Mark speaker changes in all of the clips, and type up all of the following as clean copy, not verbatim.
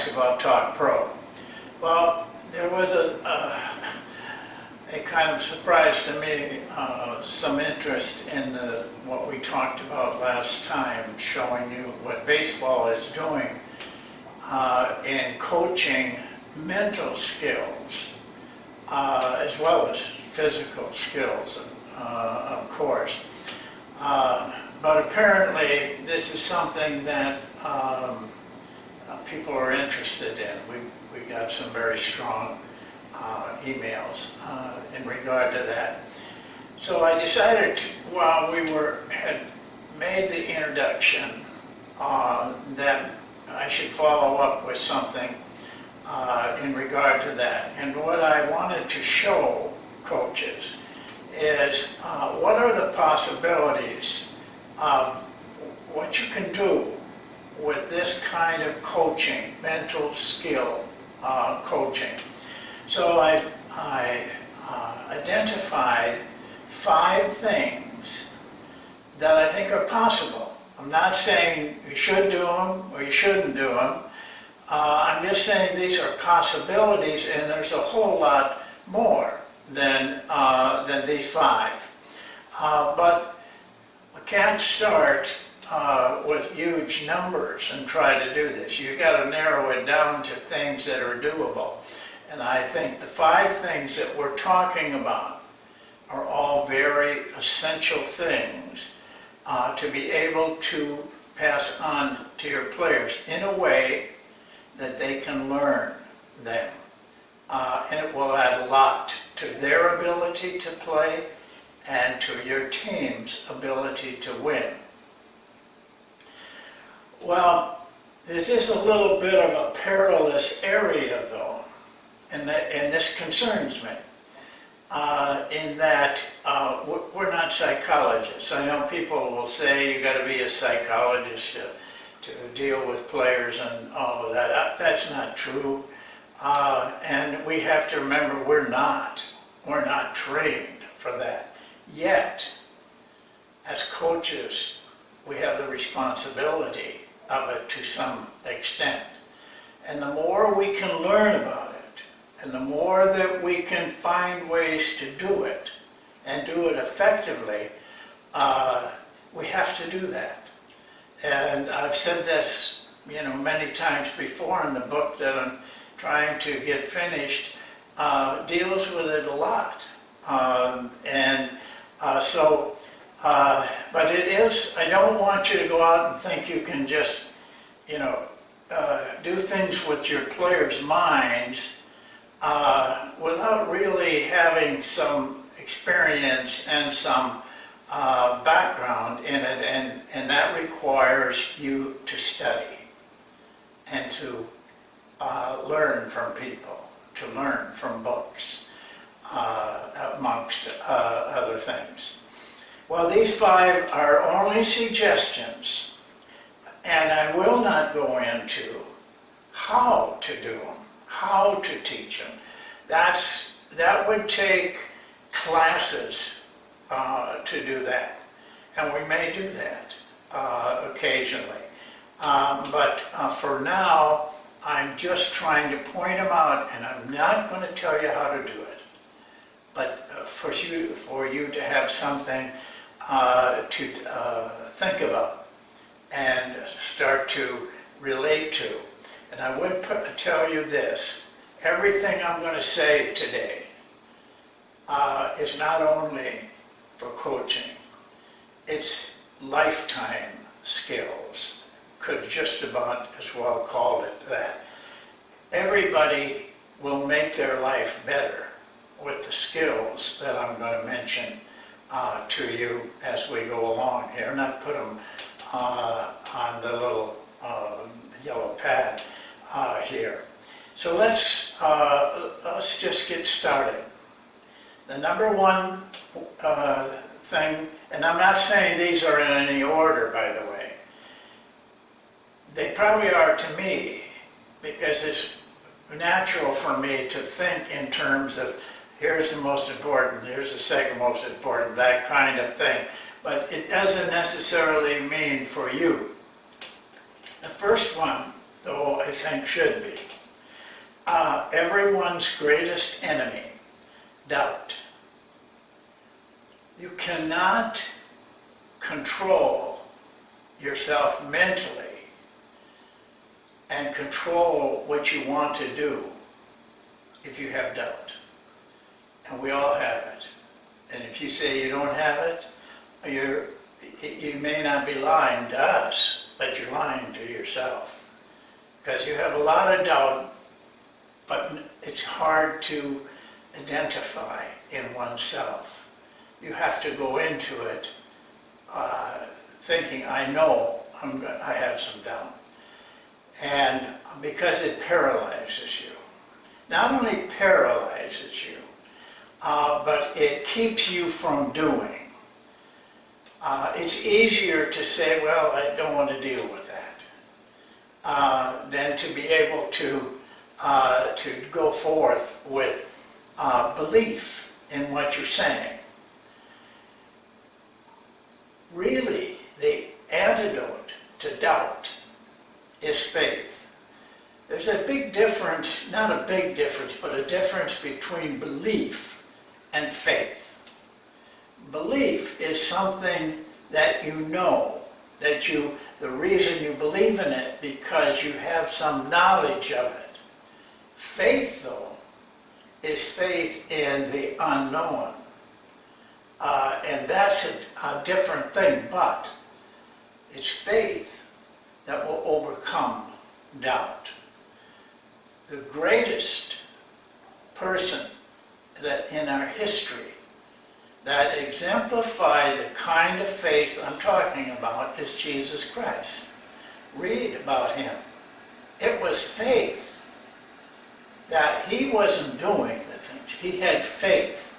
Speaker 1: basketball talk pro. Well, there was a kind of surprise to me, some interest in what we talked about last time, showing you what baseball is doing in coaching mental skills as well as physical skills, of course. But apparently this is something that people are interested in. We got some very strong emails in regard to that. So I decided while we had made the introduction that I should follow up with something in regard to that. And what I wanted to show coaches is what are the possibilities of what you can do with this kind of coaching, mental skill coaching. So I identified 5 things that I think are possible. I'm not saying you should do them or you shouldn't do them. I'm just saying these are possibilities, and there's a whole lot more than these 5. But we can't start with huge numbers and try to do this. You've got to narrow it down to things that are doable. And I think the 5 things that we're talking about are all very essential things to be able to pass on to your players in a way that they can learn them. And it will add a lot to their ability to play and to your team's ability to win. Well, this is a little bit of a perilous area, though, and this concerns me, in that we're not psychologists. I know people will say you got to be a psychologist to deal with players and all of that. That's not true. And we have to remember we're not trained for that. Yet, as coaches, we have the responsibility of it to some extent. And the more we can learn about it, and the more that we can find ways to do it, and do it effectively, we have to do that. And I've said this, many times before in the book that I'm trying to get finished, deals with it a lot. But it is, I don't want you to go out and think you can just, do things with your players' minds without really having some experience and some background in it, and that requires you to study and to learn from people, to learn from books, amongst other things. Well, these 5 are only suggestions, and I will not go into how to do them, how to teach them. That would take classes to do that, and we may do that occasionally. But for now, I'm just trying to point them out, and I'm not going to tell you how to do it. But for you to have something to think about and start to relate to. And I would tell you this, everything I'm going to say today is not only for coaching, it's lifetime skills. Could just about as well call it that. Everybody will make their life better with the skills that I'm going to mention to you as we go along here, and I put them on the little yellow pad here. So let's just get started. The number 1 thing, and I'm not saying these are in any order, by the way. They probably are to me, because it's natural for me to think in terms of here's the most important, here's the second most important, that kind of thing. But it doesn't necessarily mean for you. The first one though I think should be. Everyone's greatest enemy, doubt. You cannot control yourself mentally and control what you want to do if you have doubt. And we all have it. And if you say you don't have it, you may not be lying to us, but you're lying to yourself. Because you have a lot of doubt, but it's hard to identify in oneself. You have to go into it thinking, I know I have some doubt. And because it paralyzes you. Not only paralyzes you, but it keeps you from doing. It's easier to say, well, I don't want to deal with that, than to be able to go forth with belief in what you're saying. Really, the antidote to doubt is faith. There's a big difference, not a big difference, but a difference between belief and faith. Belief is something that you know, the reason you believe in it because you have some knowledge of it. Faith, though, is faith in the unknown. And that's a different thing, but it's faith that will overcome doubt. The greatest person that in our history that exemplified the kind of faith I'm talking about is Jesus Christ. Read about him. It was faith that he wasn't doing the things. He had faith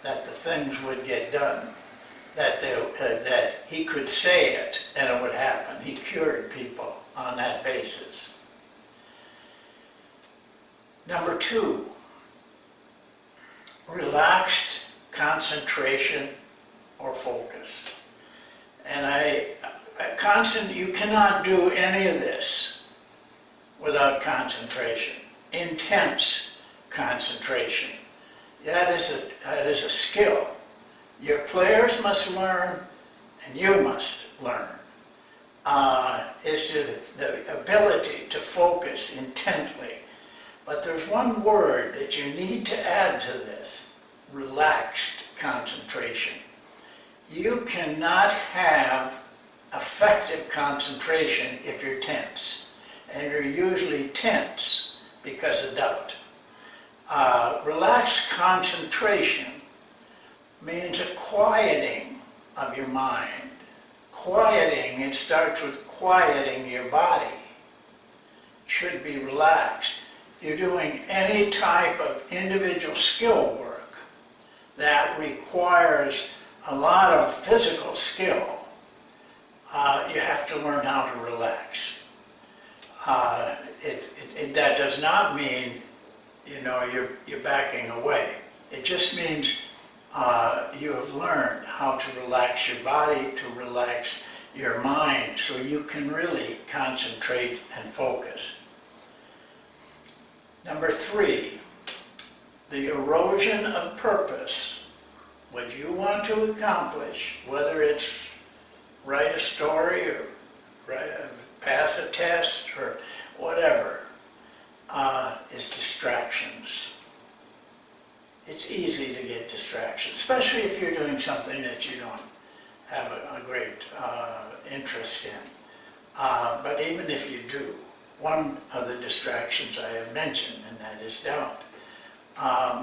Speaker 1: that the things would get done, that he could say it and it would happen. He cured people on that basis. Number 2, relaxed concentration or focus. And you cannot do any of this without concentration. Intense concentration. That is a skill. Your players must learn, and you must learn. Is the ability to focus intently. But there's one word that you need to add to this: relaxed concentration. You cannot have effective concentration if you're tense. And you're usually tense because of doubt. Relaxed concentration means a quieting of your mind. Quieting, it starts with quieting your body. It should be relaxed. If you're doing any type of individual skill work that requires a lot of physical skill, you have to learn how to relax. That does not mean, you're backing away. It just means you have learned how to relax your body, to relax your mind, so you can really concentrate and focus. Number 3, the erosion of purpose. What you want to accomplish, whether it's write a story or pass a test or whatever, is distractions. It's easy to get distractions, especially if you're doing something that you don't have a great interest in. But even if you do, one of the distractions I have mentioned, and that is doubt.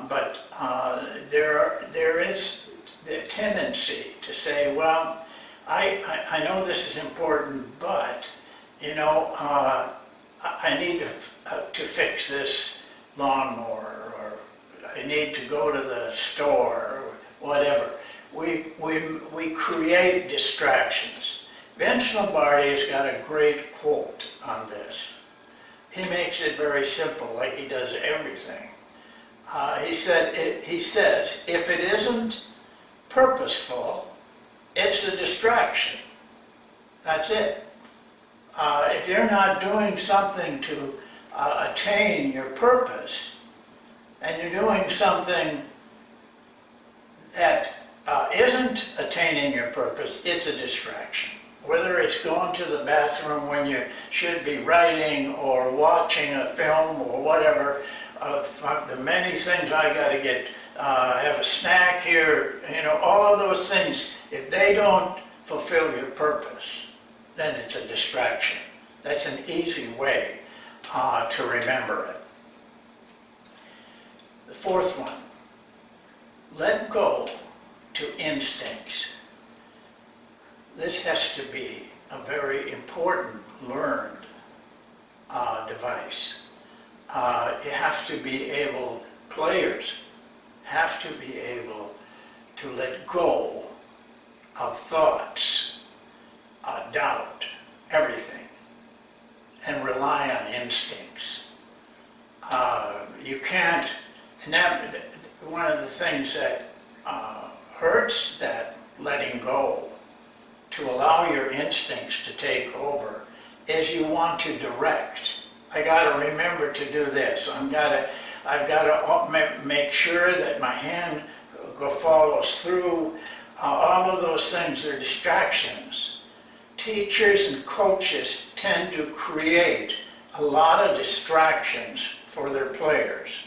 Speaker 1: But there is the tendency to say, well, I know this is important, but I need to fix this lawnmower, or I need to go to the store, or whatever. We create distractions. Vince Lombardi has got a great quote on this. He makes it very simple, like he does everything. He says, if it isn't purposeful, it's a distraction. That's it. If you're not doing something to attain your purpose, and you're doing something that isn't attaining your purpose, it's a distraction. Whether it's going to the bathroom when you should be writing or watching a film or whatever, the many things I got to get, have a snack here, all of those things, if they don't fulfill your purpose, then it's a distraction. That's an easy way to remember it. The fourth one, let go to instincts. This has to be a very important learned device. You have to be able, players have to be able to let go of thoughts, doubt, everything, and rely on instincts. You can't, and that, one of the things that hurts that letting go, to allow your instincts to take over, is you want to direct. I got to remember to do this. I've got to make sure that my hand follows through. All of those things are distractions. Teachers and coaches tend to create a lot of distractions for their players.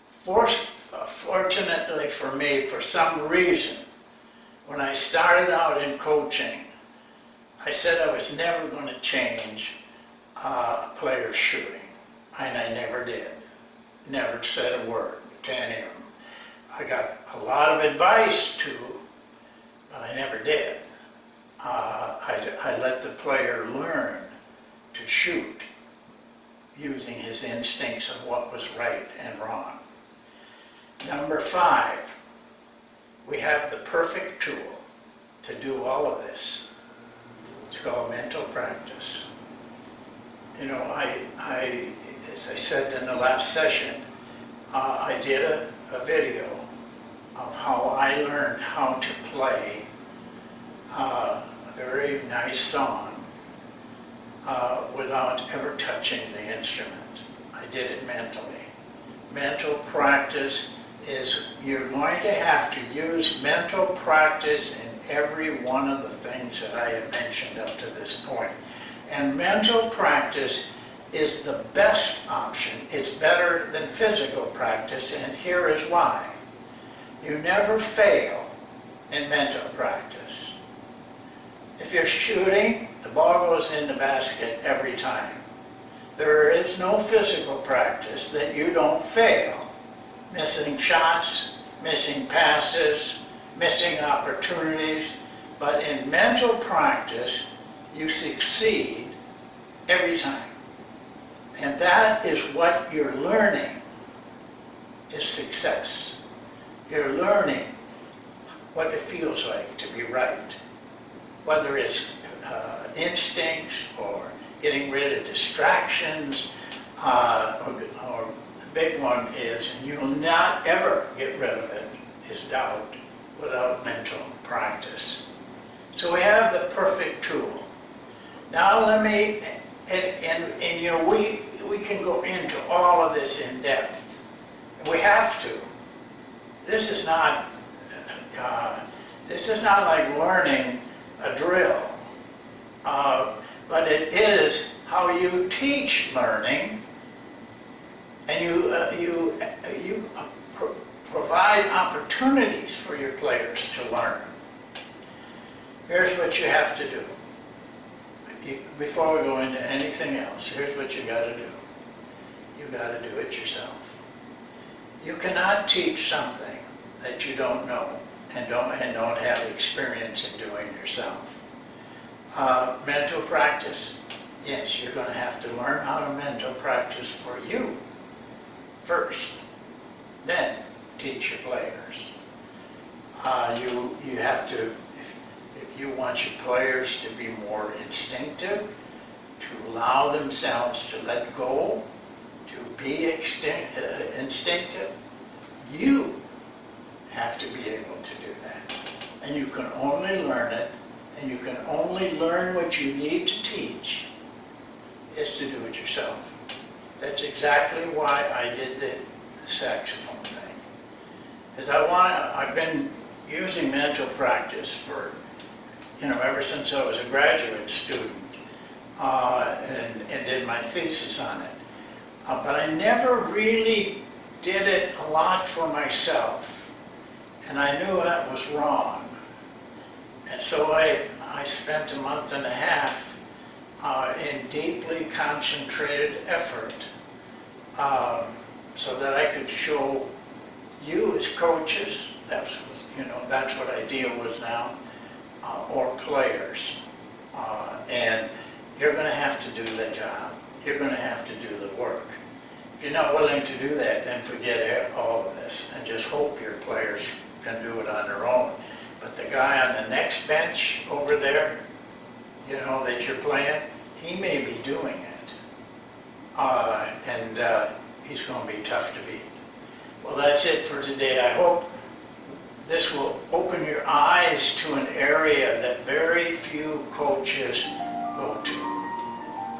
Speaker 1: Fortunately for me, for some reason, when I started out in coaching, I said I was never going to change a player's shooting, and I never did. Never said a word to any of them. I got a lot of advice too, but I never did. I let the player learn to shoot using his instincts of what was right and wrong. Number 5, we have the perfect tool to do all of this. It's called mental practice. As I said in the last session, I did a video of how I learned how to play a very nice song without ever touching the instrument. I did it mentally. Mental practice is, you're going to have to use mental practice in every one of the things that I have mentioned up to this point. And mental practice is the best option. It's better than physical practice, and here is why. You never fail in mental practice. If you're shooting, the ball goes in the basket every time. There is no physical practice that you don't fail. Missing shots, missing passes, missing opportunities. But in mental practice, you succeed every time. And that is what you're learning, is success. You're learning what it feels like to be right. Whether it's instincts or getting rid of distractions, or the big one is, and you'll not ever get rid of it, is doubt without mental practice. So we have the perfect tool. Now let me, we can go into all of this in depth. We have to. This is not like learning a drill, but it is how you teach learning, and you provide opportunities for your players to learn. Here's what you have to do. Before we go into anything else, here's what you got to do. You got to do it yourself. You cannot teach something that you don't know and don't have experience in doing yourself. Mental practice. Yes, you're going to have to learn how to mental practice for you first. Then teach your players. You have to, if you want your players to be more instinctive, to allow themselves to let go, to be instinctive, you have to be able to do that. And you can only learn it and you can only learn what you need to teach, is to do it yourself. That's exactly why I did the saxophone thing. Because I've been using mental practice for, ever since I was a graduate student, and did my thesis on it. But I never really did it a lot for myself, and I knew that was wrong. And so I spent a month and a half in deeply concentrated effort so that I could show you as coaches, that's what I deal with now, or players. And you're going to have to do the job. You're going to have to do the work. If you're not willing to do that, then forget all of this and just hope your players can do it on their own. But the guy on the next bench over there, that you're playing, he may be doing it. And he's going to be tough to beat. Well, that's it for today. I hope this will open your eyes to an area that very few coaches go to.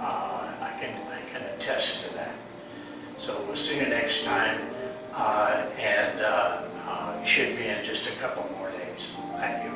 Speaker 1: I can attest to that. So we'll see you next time, and it should be in just a couple more days. Thank you.